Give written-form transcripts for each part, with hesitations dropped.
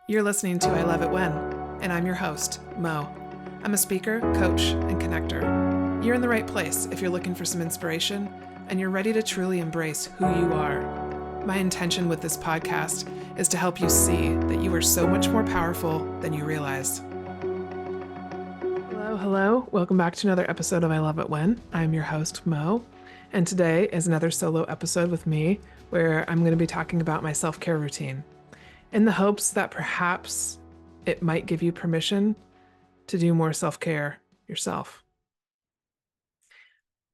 You're listening to I Love It When, and I'm your host, Mo. I'm a speaker, coach, and connector. You're in the right place if you're looking for some inspiration and you're ready to truly embrace who you are. My intention with this podcast is to help you see that you are so much more powerful than you realize. Hello. Welcome back to another episode of I Love It When. I'm your host, Mo, and today is another solo episode with me where I'm going to be talking about my self-care routine in the hopes that perhaps it might give you permission to do more self-care yourself.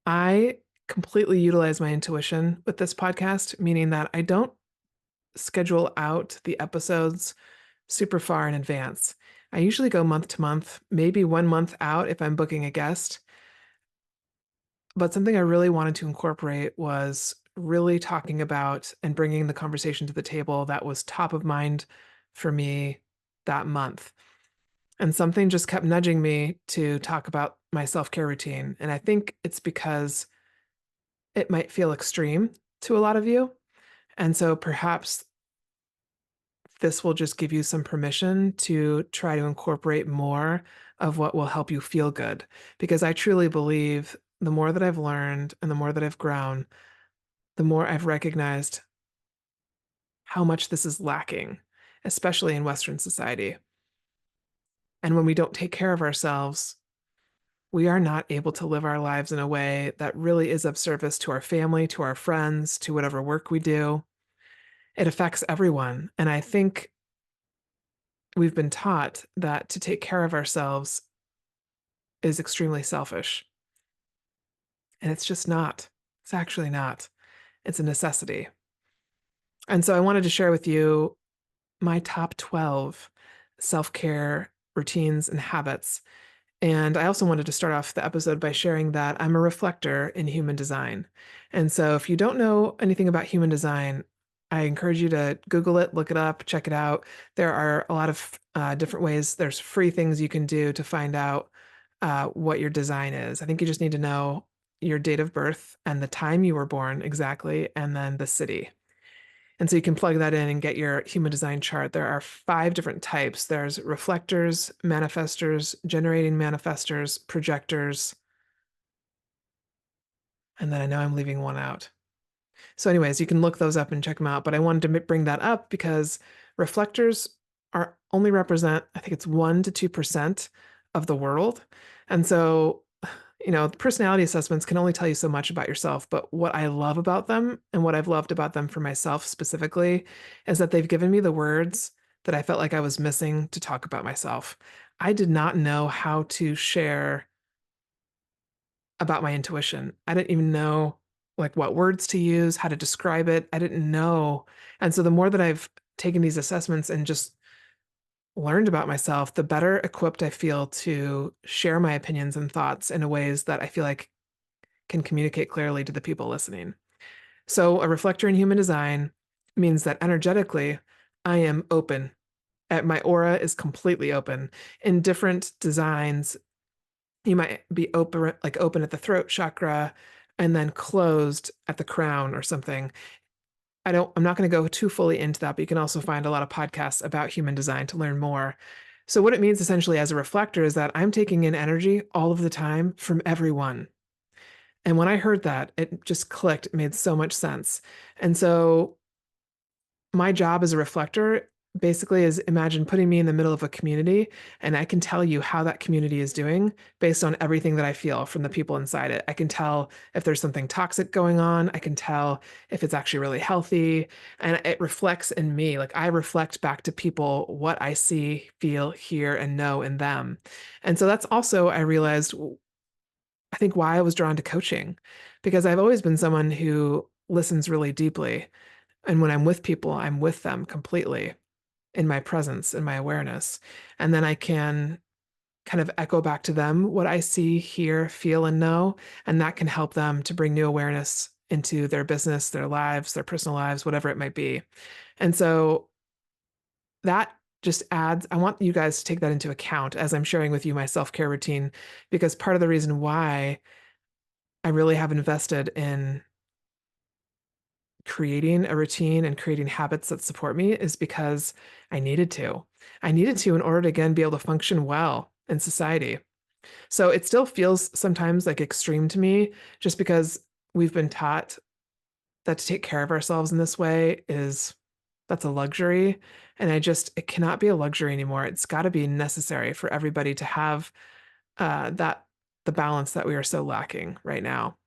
I completely utilize my intuition with this podcast, meaning that I don't schedule out the episodes super far in advance. I usually go month to month, maybe 1 month out if I'm booking a guest. But something I really wanted to incorporate was really talking about and bringing the conversation to the table that was top of mind for me that month. And something just kept nudging me to talk about my self-care routine. And I think it's because it might feel extreme to a lot of you. And so perhaps this will just give you some permission to try to incorporate more of what will help you feel good. Because I truly believe the more that I've learned and the more that I've grown, the more I've recognized how much this is lacking, especially in Western society. And when we don't take care of ourselves, we are not able to live our lives in a way that really is of service to our family, to our friends, to whatever work we do. It affects everyone. And I think we've been taught that to take care of ourselves is extremely selfish. And it's just not. It's actually not. It's a necessity. And so I wanted to share with you my top 12 self-care routines and habits. And I also wanted to start off the episode by sharing that I'm a reflector in human design. And so if you don't know anything about human design, I encourage you to Google it, look it up, check it out. There are a lot of different ways. There's free things you can do to find out what your design is. I think you just need to know your date of birth and the time you were born exactly, and then the city. And so you can plug that in and get your human design chart. There are 5 different types. There's reflectors, manifestors, generating manifestors, projectors, and then I know I'm leaving one out. So anyways, you can look those up and check them out. But I wanted to bring that up because reflectors are only represent, I think it's 1 to 2% of the world. And so personality assessments can only tell you so much about yourself, but what I love about them and what I've loved about them for myself specifically is that they've given me the words that I felt like I was missing to talk about myself. I did not know how to share about my intuition. I didn't even know like what words to use, how to describe it. I didn't know. And so the more that I've taken these assessments and just learned about myself, the better equipped I feel to share my opinions and thoughts in a ways that I feel like can communicate clearly to the people listening. So a reflector in human design means that energetically, I am open. My aura is completely open. In different designs, you might be open, like open at the throat chakra and then closed at the crown or something. I'm not going to go too fully into that, but you can also find a lot of podcasts about human design to learn more. So what it means essentially as a reflector is that I'm taking in energy all of the time from everyone. And when I heard that, it just clicked. It made so much sense. And so my job as a reflector basically is, imagine putting me in the middle of a community and I can tell you how that community is doing based on everything that I feel from the people inside it. I can tell if there's something toxic going on. I can tell if it's actually really healthy, and it reflects in me. Like I reflect back to people what I see, feel, hear, and know in them. And so that's also, I realized, I think why I was drawn to coaching, because I've always been someone who listens really deeply. And when I'm with people, I'm with them completely in my presence and my awareness. And then I can kind of echo back to them what I see, hear, feel, and know. And that can help them to bring new awareness into their business, their lives, their personal lives, whatever it might be. And so that just adds, I want you guys to take that into account as I'm sharing with you my self-care routine, because part of the reason why I really have invested in creating a routine and creating habits that support me is because I needed to. I needed to in order to again be able to function well in society. So it still feels sometimes like extreme to me just because we've been taught that to take care of ourselves in this way is that's a luxury. And it cannot be a luxury anymore. It's got to be necessary for everybody to have that the balance that we are so lacking right now.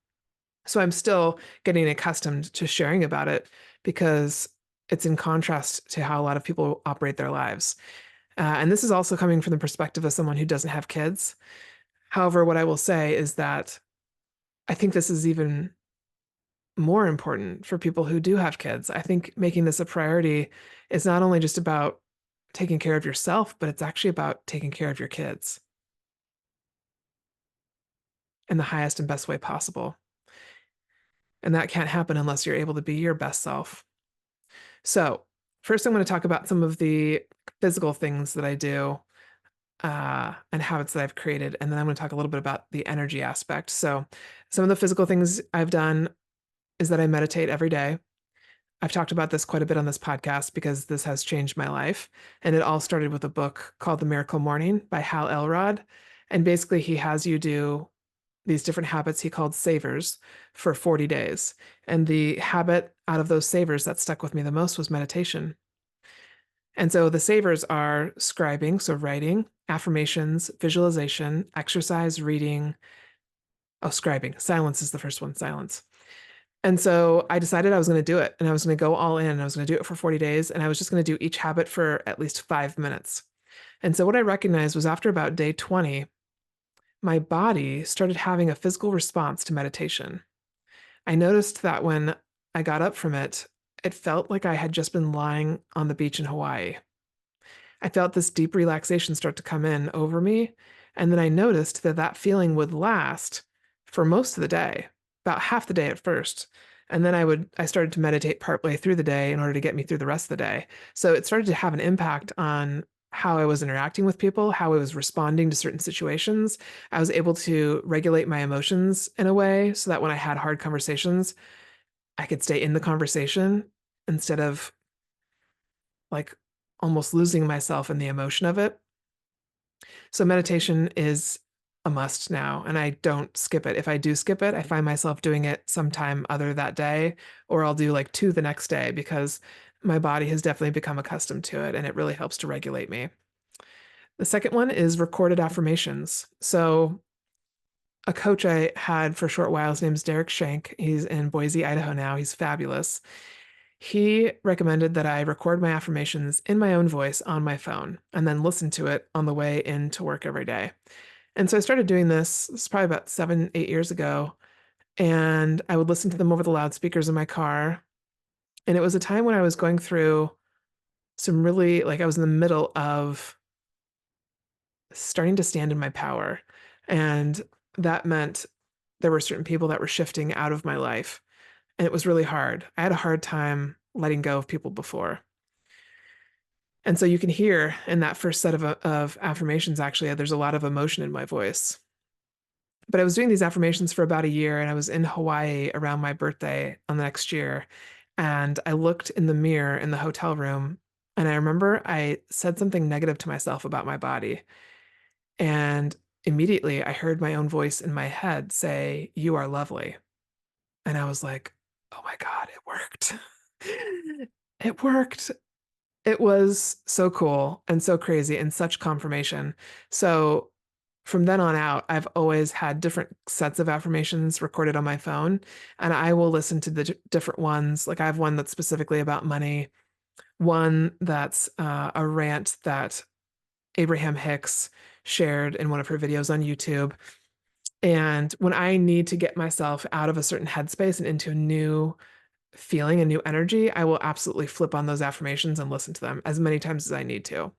So I'm still getting accustomed to sharing about it because it's in contrast to how a lot of people operate their lives. And this is also coming from the perspective of someone who doesn't have kids. However, what I will say is that I think this is even more important for people who do have kids. I think making this a priority is not only just about taking care of yourself, but it's actually about taking care of your kids in the highest and best way possible. And that can't happen unless you're able to be your best self. So, first, I'm going to talk about some of the physical things that I do and habits that I've created. And then I'm going to talk a little bit about the energy aspect. So, some of the physical things I've done is that I meditate every day. I've talked about this quite a bit on this podcast because this has changed my life. And it all started with a book called The Miracle Morning by Hal Elrod. And basically, he has you do these different habits he called savers for 40 days. And the habit out of those savers that stuck with me the most was meditation. And so the savers are scribing, so writing, affirmations, visualization, exercise, reading. Oh, scribing. Silence is the first one, silence. And so I decided I was going to do it and I was going to go all in. I was going to do it for 40 days and I was just going to do each habit for at least 5 minutes. And so what I recognized was after about day 20, my body started having a physical response to meditation. I noticed that when I got up from it, it felt like I had just been lying on the beach in Hawaii. I felt this deep relaxation start to come in over me. And then I noticed that that feeling would last for most of the day, about half the day at first. And then I started to meditate partway through the day in order to get me through the rest of the day. So it started to have an impact on how I was interacting with people, how I was responding to certain situations. I was able to regulate my emotions in a way so that when I had hard conversations, I could stay in the conversation instead of like almost losing myself in the emotion of it. So meditation is a must now, and I don't skip it. If I do skip it, I find myself doing it sometime other that day, or I'll do like two the next day because my body has definitely become accustomed to it and it really helps to regulate me. The second one is recorded affirmations. So a coach I had for a short while, his name's Derek Shank. He's in Boise, Idaho now. He's fabulous. He recommended that I record my affirmations in my own voice on my phone and then listen to it on the way into work every day. And so I started doing this probably about 7, 8 years ago. And I would listen to them over the loudspeakers in my car. And it was a time when I was going through some really, like, I was in the middle of starting to stand in my power. And that meant there were certain people that were shifting out of my life. And it was really hard. I had a hard time letting go of people before. And so you can hear in that first set of affirmations, actually, there's a lot of emotion in my voice. But I was doing these affirmations for about a year, and I was in Hawaii around my birthday on the next year. And I looked in the mirror in the hotel room, and I remember I said something negative to myself about my body. And immediately I heard my own voice in my head say, "You are lovely." And I was like, oh my God, it worked. It worked. It was so cool and so crazy and such confirmation. So from then on out, I've always had different sets of affirmations recorded on my phone, and I will listen to the different ones. Like I have one that's specifically about money, one that's a rant that Abraham Hicks shared in one of her videos on YouTube. And when I need to get myself out of a certain headspace and into a new feeling, a new energy, I will absolutely flip on those affirmations and listen to them as many times as I need to.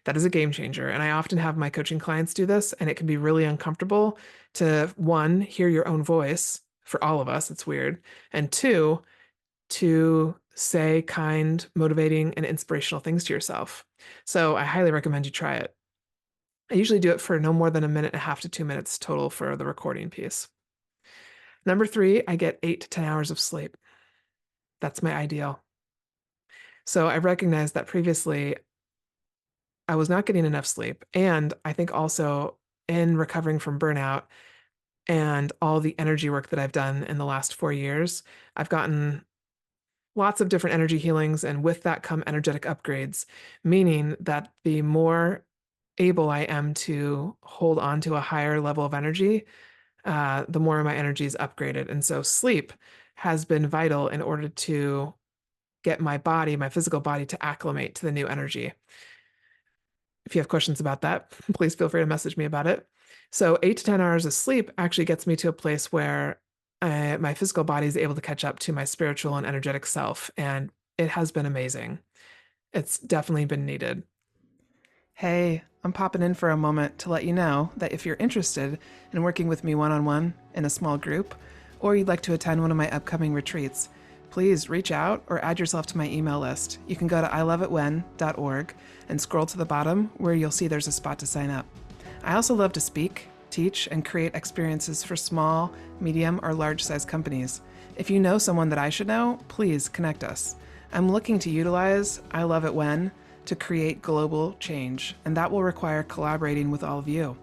That is a game changer. And I often have my coaching clients do this, and it can be really uncomfortable to one, hear your own voice. For all of us, it's weird. And two, to say kind, motivating, and inspirational things to yourself. So I highly recommend you try it. I usually do it for no more than 1.5 to 2 minutes total for the recording piece. Number three, I get 8 to 10 hours of sleep. That's my ideal. So I recognized that previously I was not getting enough sleep. And I think also in recovering from burnout and all the energy work that I've done in the last 4 years, I've gotten lots of different energy healings. And with that come energetic upgrades, meaning that the more able I am to hold on to a higher level of energy, the more my energy is upgraded. And so sleep has been vital in order to get my body, my physical body, to acclimate to the new energy. If you have questions about that, please feel free to message me about it. So 8 to 10 hours of sleep actually gets me to a place where my physical body is able to catch up to my spiritual and energetic self. And it has been amazing. It's definitely been needed. Hey, I'm popping in for a moment to let you know that if you're interested in working with me one-on-one in a small group, or you'd like to attend one of my upcoming retreats, please reach out or add yourself to my email list. You can go to iloveitwhen.org and scroll to the bottom where you'll see there's a spot to sign up. I also love to speak, teach, and create experiences for small, medium, or large-sized companies. If you know someone that I should know, please connect us. I'm looking to utilize I Love It When to create global change, and that will require collaborating with all of you.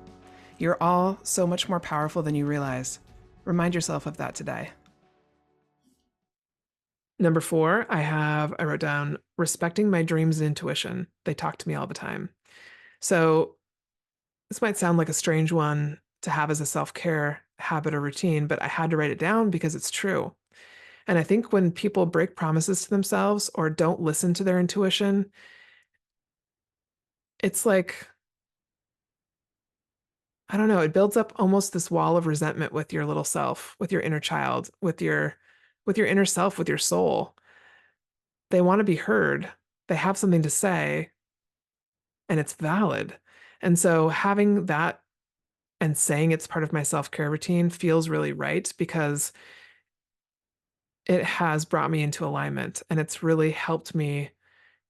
You're all so much more powerful than you realize. Remind yourself of that today. Number 4, I wrote down respecting my dreams and intuition. They talk to me all the time. So this might sound like a strange one to have as a self-care habit or routine, but I had to write it down because it's true. And I think when people break promises to themselves or don't listen to their intuition, it's like, I don't know, it builds up almost this wall of resentment with your little self, with your inner child, with your inner self, with your soul. They want to be heard. They have something to say, and it's valid. And so having that and saying it's part of my self-care routine feels really right because it has brought me into alignment and it's really helped me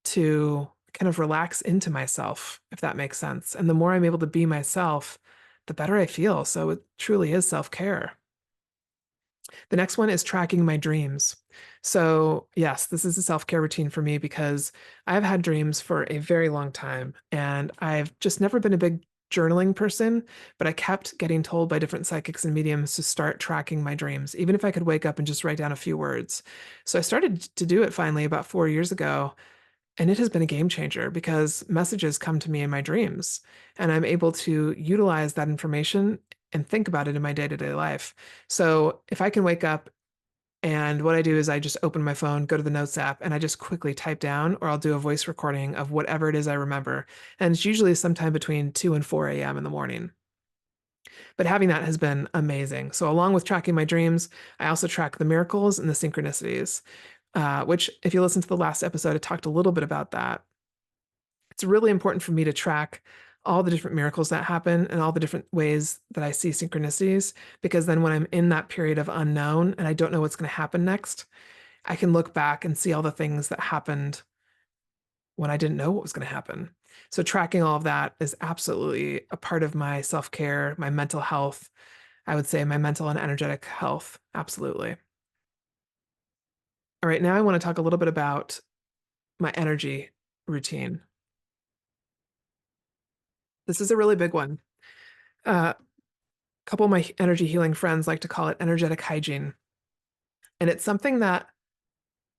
to kind of relax into myself, if that makes sense. And the more I'm able to be myself, the better I feel. So it truly is self-care. The next one is tracking my dreams. So, yes, this is a self care routine for me because I've had dreams for a very long time and I've just never been a big journaling person, but I kept getting told by different psychics and mediums to start tracking my dreams, even if I could wake up and just write down a few words. So I started to do it finally about 4 years ago. And it has been a game changer because messages come to me in my dreams, and I'm able to utilize that information and think about it in my day-to-day life. So if I can wake up and what I do is I just open my phone, go to the notes app, and I just quickly type down, or I'll do a voice recording of whatever it is I remember. And it's usually sometime between 2 and 4 a.m. in the morning. But having that has been amazing. So along with tracking my dreams, I also track the miracles and the synchronicities, which if you listen to the last episode, I talked a little bit about that. It's really important for me to track all the different miracles that happen and all the different ways that I see synchronicities, because then when I'm in that period of unknown and I don't know what's going to happen next, I can look back and see all the things that happened when I didn't know what was going to happen. So tracking all of that is absolutely a part of my self-care, my mental health. I would say my mental and energetic health. Absolutely. All right, now I want to talk a little bit about my energy routine. This is a really big one. A couple of my energy healing friends like to call it energetic hygiene. And it's something that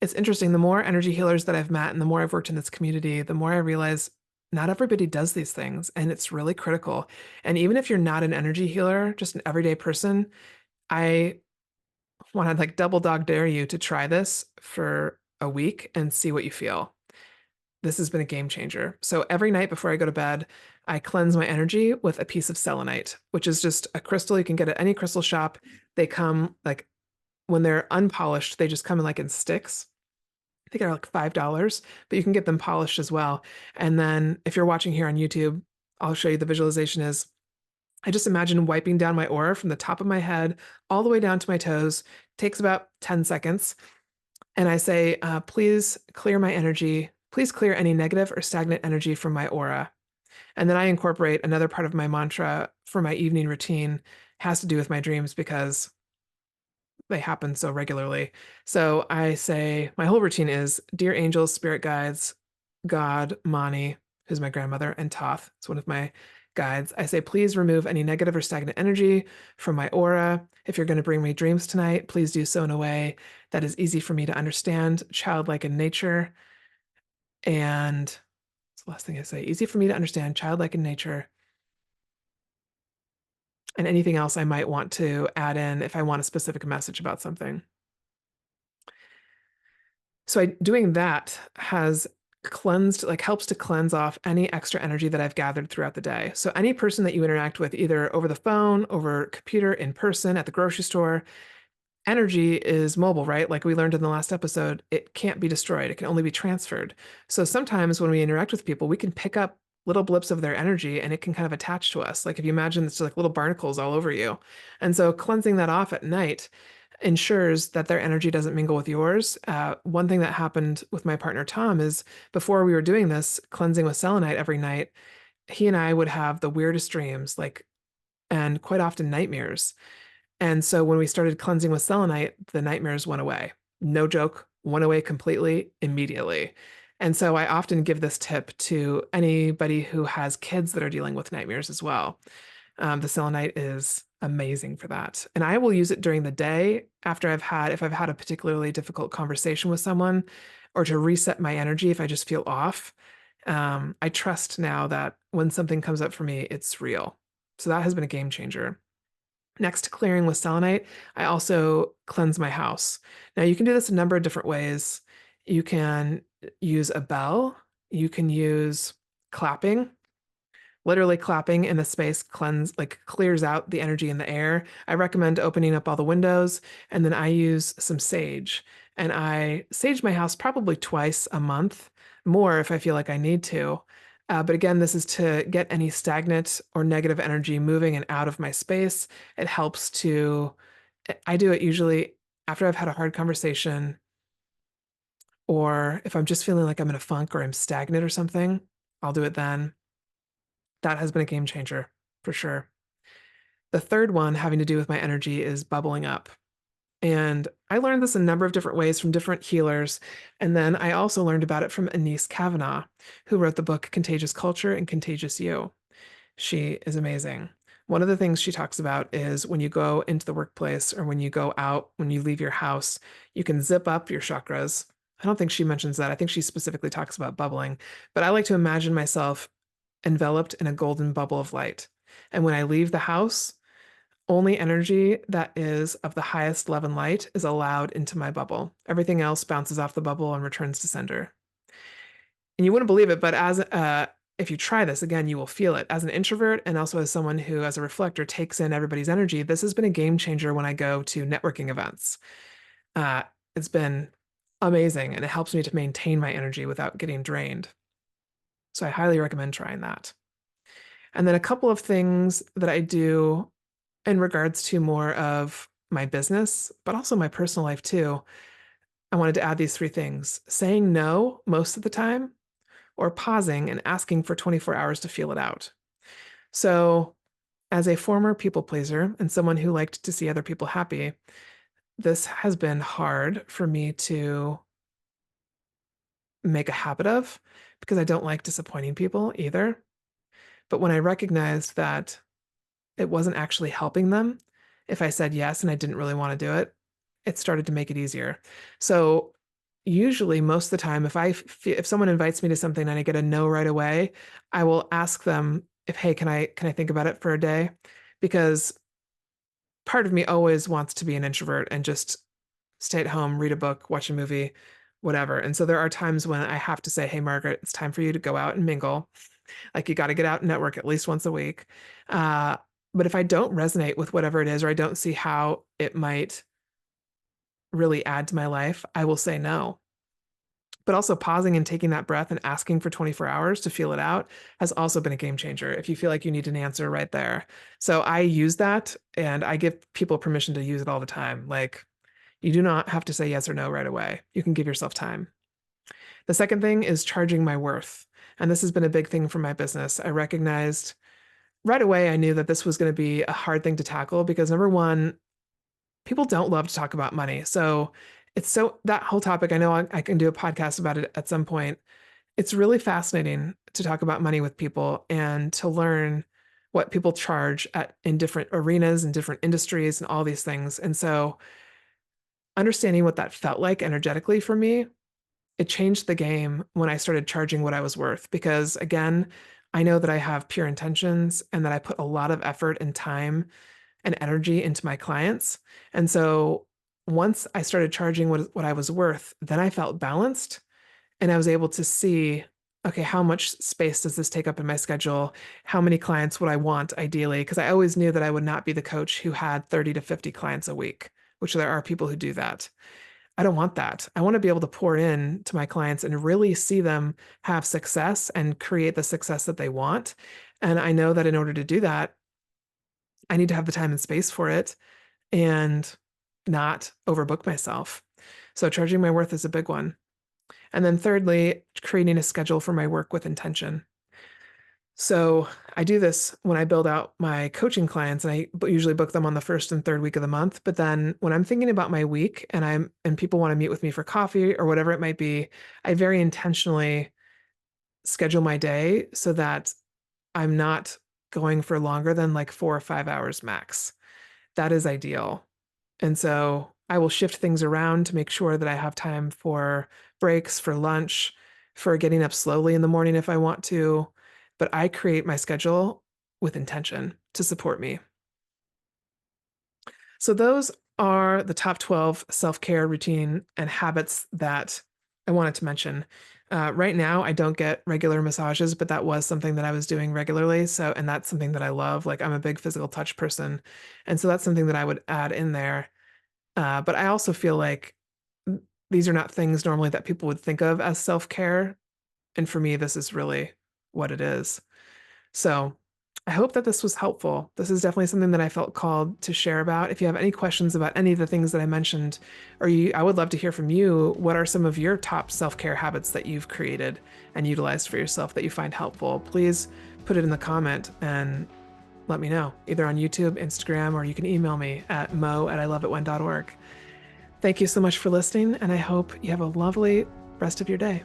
it's interesting. The more energy healers that I've met and the more I've worked in this community, the more I realize not everybody does these things. And it's really critical. And even if you're not an energy healer, just an everyday person, I want to like double dog dare you to try this for a week and see what you feel. This has been a game changer. So every night before I go to bed, I cleanse my energy with a piece of selenite, which is just a crystal you can get at any crystal shop. They come like when they're unpolished, they just come in like in sticks. I think they're like $5, but you can get them polished as well. And then if you're watching here on YouTube, I'll show you the visualization is I just imagine wiping down my aura from the top of my head all the way down to my toes. Takes about 10 seconds. And I say, please clear my energy. Please clear any negative or stagnant energy from my aura. And then I incorporate another part of my mantra for my evening routine, has to do with my dreams because they happen so regularly. So I say, my whole routine is, Dear angels, spirit guides, God, Mani, who's my grandmother, and Toth, it's one of my guides. I say, please remove any negative or stagnant energy from my aura. If you're going to bring me dreams tonight, please do so in a way that is easy for me to understand, childlike in nature. And that's the last thing I say, easy for me to understand, childlike in nature. And anything else I might want to add in if I want a specific message about something. So doing that has cleansed, like helps to cleanse off any extra energy that I've gathered throughout the day. So any person that you interact with, either over the phone, over computer, in person, at the grocery store, energy is mobile, right? Like we learned in the last episode, it can't be destroyed. It can only be transferred. So sometimes when we interact with people, we can pick up little blips of their energy and it can kind of attach to us. Like if you imagine it's like little barnacles all over you. And so cleansing that off at night ensures that their energy doesn't mingle with yours. One thing that happened with my partner Tom is before we were doing this cleansing with selenite every night, he and I would have the weirdest dreams, like, and quite often nightmares. And so when we started cleansing with selenite, the nightmares went away. No joke, went away completely, immediately. And so I often give this tip to anybody who has kids that are dealing with nightmares as well. The selenite is amazing for that. And I will use it during the day after if I've had a particularly difficult conversation with someone, or to reset my energy if I just feel off. I trust now that when something comes up for me, it's real. So that has been a game changer. Next to clearing with selenite, I also cleanse my house. Now you can do this a number of different ways. You can use a bell, you can use clapping. Literally clapping in the space clears out the energy in the air. I recommend opening up all the windows, and then I use some sage. And I sage my house probably twice a month, more if I feel like I need to. But again, this is to get any stagnant or negative energy moving and out of my space. It helps to, I do it usually after I've had a hard conversation, or if I'm just feeling like I'm in a funk or I'm stagnant or something, I'll do it then. That has been a game changer for sure. The third one having to do with my energy is bubbling up. And I learned this a number of different ways from different healers. And then I also learned about it from Anise Kavanagh, who wrote the book Contagious Culture and Contagious You. She is amazing. One of the things she talks about is when you go into the workplace or when you go out, when you leave your house, you can zip up your chakras. I don't think she mentions that. I think she specifically talks about bubbling, but I like to imagine myself enveloped in a golden bubble of light. And when I leave the house, only energy that is of the highest love and light is allowed into my bubble. Everything else bounces off the bubble and returns to sender. And you wouldn't believe it, but if you try this again, you will feel it. As an introvert and also as someone who, as a reflector, takes in everybody's energy, this has been a game changer when I go to networking events. It's been amazing, and it helps me to maintain my energy without getting drained. So I highly recommend trying that. And then a couple of things that I do in regards to more of my business, but also my personal life too. I wanted to add these three things: saying no most of the time, or pausing and asking for 24 hours to feel it out. So, as a former people pleaser and someone who liked to see other people happy, this has been hard for me to make a habit of, because I don't like disappointing people either. But when I recognized that it wasn't actually helping them if I said yes and I didn't really want to do it, it started to make it easier. So usually most of the time, if someone invites me to something and I get a no right away, I will ask them if, hey, can I think about it for a day? Because part of me always wants to be an introvert and just stay at home, read a book, watch a movie, whatever. And so there are times when I have to say, hey, Margaret, it's time for you to go out and mingle. Like you got to get out and network at least once a week. But if I don't resonate with whatever it is, or I don't see how it might really add to my life, I will say no. But also pausing and taking that breath and asking for 24 hours to feel it out has also been a game changer if you feel like you need an answer right there. So I use that, and I give people permission to use it all the time. Like, you do not have to say yes or no right away. You can give yourself time. The second thing is charging my worth. And this has been a big thing for my business. I recognized right away, I knew that this was going to be a hard thing to tackle because, number one, people don't love to talk about money. So that whole topic, I know I can do a podcast about it at some point. It's really fascinating to talk about money with people and to learn what people charge in different arenas and different industries and all these things. And so understanding what that felt like energetically for me, it changed the game when I started charging what I was worth. Because again, I know that I have pure intentions and that I put a lot of effort and time and energy into my clients. And so once I started charging what I was worth, then I felt balanced and I was able to see, okay, how much space does this take up in my schedule? How many clients would I want ideally? Because I always knew that I would not be the coach who had 30 to 50 clients a week, which there are people who do that. I don't want that. I want to be able to pour in to my clients and really see them have success and create the success that they want. And I know that in order to do that, I need to have the time and space for it and not overbook myself. So charging my worth is a big one. And then thirdly, creating a schedule for my work with intention. So I do this when I build out my coaching clients, and I usually book them on the first and third week of the month. But then when I'm thinking about my week and people want to meet with me for coffee or whatever it might be, I very intentionally schedule my day so that I'm not going for longer than like 4 or 5 hours max. That is ideal. And so I will shift things around to make sure that I have time for breaks, for lunch, for getting up slowly in the morning if I want to. But I create my schedule with intention to support me. So those are the top 12 self-care routine and habits that I wanted to mention. Right now, I don't get regular massages, but that was something that I was doing regularly. So, and that's something that I love. Like I'm a big physical touch person. And so that's something that I would add in there. But I also feel like these are not things normally that people would think of as self-care. And for me, this is really what it is. So I hope that this was helpful. This is definitely something that I felt called to share about. If you have any questions about any of the things that I mentioned, I would love to hear from you. What are some of your top self-care habits that you've created and utilized for yourself that you find helpful? Please put it in the comment and let me know, either on YouTube, Instagram, or you can email me at mo@iloveitwhen.org. Thank you so much for listening, and I hope you have a lovely rest of your day.